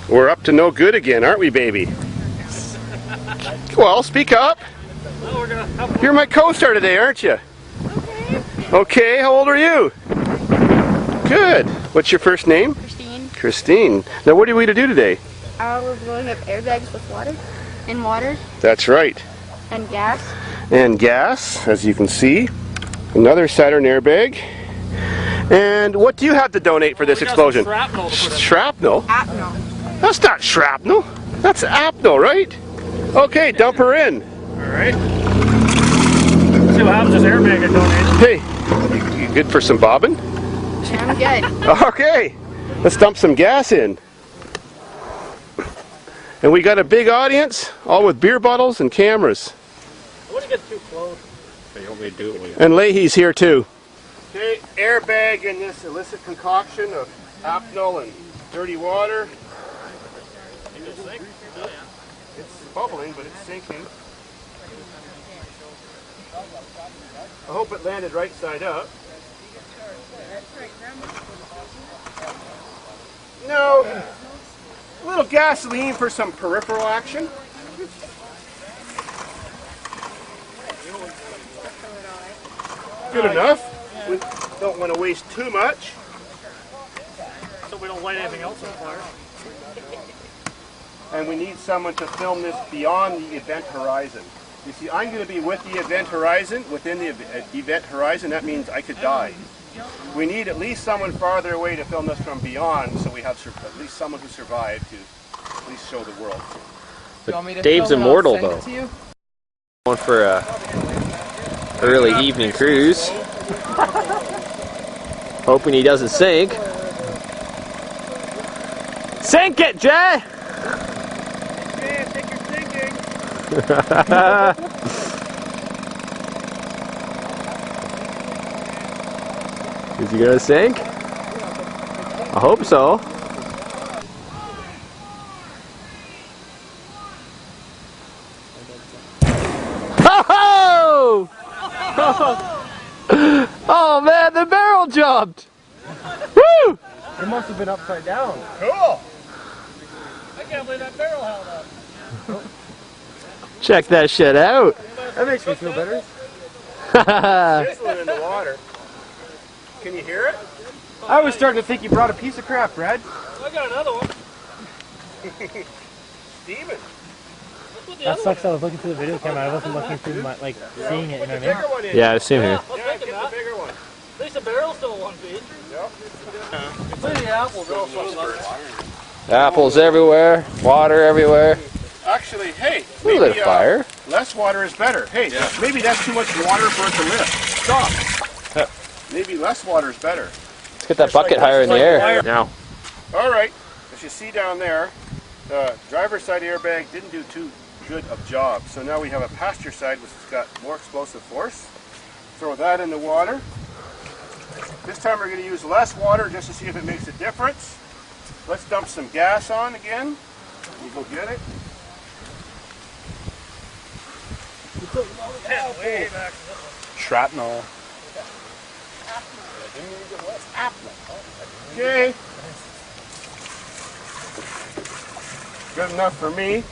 We're up to no good again, aren't we, baby? Well, speak up. You're my co-star today, aren't you? Okay. Okay, how old are you? Good. What's your first name? Christine. Christine. Now, what are we to do today? We're blowing up airbags with water. And water. That's right. And gas. And gas, as you can see. Another Saturn airbag. And what do you have to donate for this explosion? Shrapnel. Shrapnel? Apnel. That's not shrapnel. That's apnel, right? Okay, dump her in. Alright. See what happens, this airbag I donated. Hey, you good for some bobbing? I'm good. Okay, let's dump some gas in. And we got a big audience, all with beer bottles and cameras. I wouldn't get too close. They only do it. And Leahy's here too. Okay, airbag in this illicit concoction of apnel and dirty water. It's bubbling, but it's sinking. I hope it landed right side up. No, a little gasoline for some peripheral action. Good enough. We don't want to waste too much. So we don't light anything else on fire. And we need someone to film this beyond the event horizon. You see, I'm going to be with the event horizon, within the event horizon. That means I could die. We need at least someone farther away to film this from beyond, so we have at least someone who survived to at least show the world. But Dave's immortal, though. Going for a early evening cruise. Hoping he doesn't sink. Sink it, Jay! Jay, I think you're sinking. Is he gonna sink? I hope so. Oh! Oh man, the barrel jumped! Woo! It must have been upside down. Cool! I can't believe that barrel held up. Check that shit out. That makes me feel better. Sizzling in the water. Can you hear it? I was starting to think you brought a piece of crap, Brad. I got another one. Steven. That sucks. I was looking through the video camera. I wasn't looking through my, like, seeing it, you know what I mean? Yeah, I've seen Yeah, her. get the bigger one. At least the barrel's still one piece. Yep. Look at the apples. Apples everywhere, water everywhere. Actually, hey, A little bit of fire. Less water is better. Hey, maybe that's too much water for it to lift. Stop. Maybe less water is better. Let's get that bucket higher in the air. Now. All right, as you see down there, the driver's side airbag didn't do too good of job. So now we have a passenger side which has got more explosive force. Throw that in the water. This time we're going to use less water just to see if it makes a difference. Let's dump some gas on again. You go get it. Shrapnel. Okay. Good enough for me.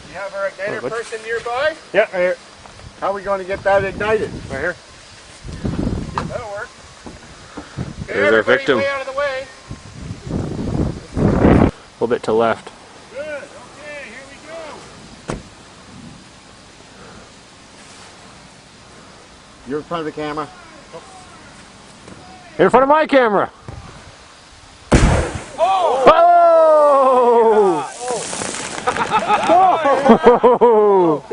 You have our igniter person nearby? Yeah, right here. How are we going to get that ignited? Right here. That'll work. Okay, There's our everybody victim. way out of the way. A little bit to left. Good. Okay, here we go. You're in front of the camera. In front of my camera. Oh! Oh!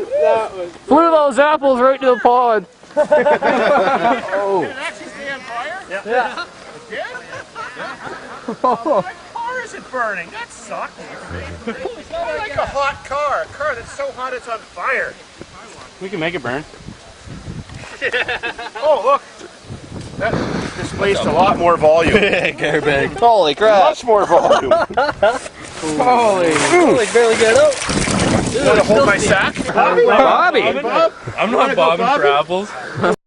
Flew those apples right to the pond. Did it actually stay on fire? Yeah. It did? Oh, my car isn't burning. That sucks. I like a hot car. A car that's so hot it's on fire. We can make it burn. Oh, look. That displaced a lot more volume. Big airbag. Holy crap. Much more volume. Holy. Barely get out. Want to hold my sack? Bobby. I'm not bobbing for apples.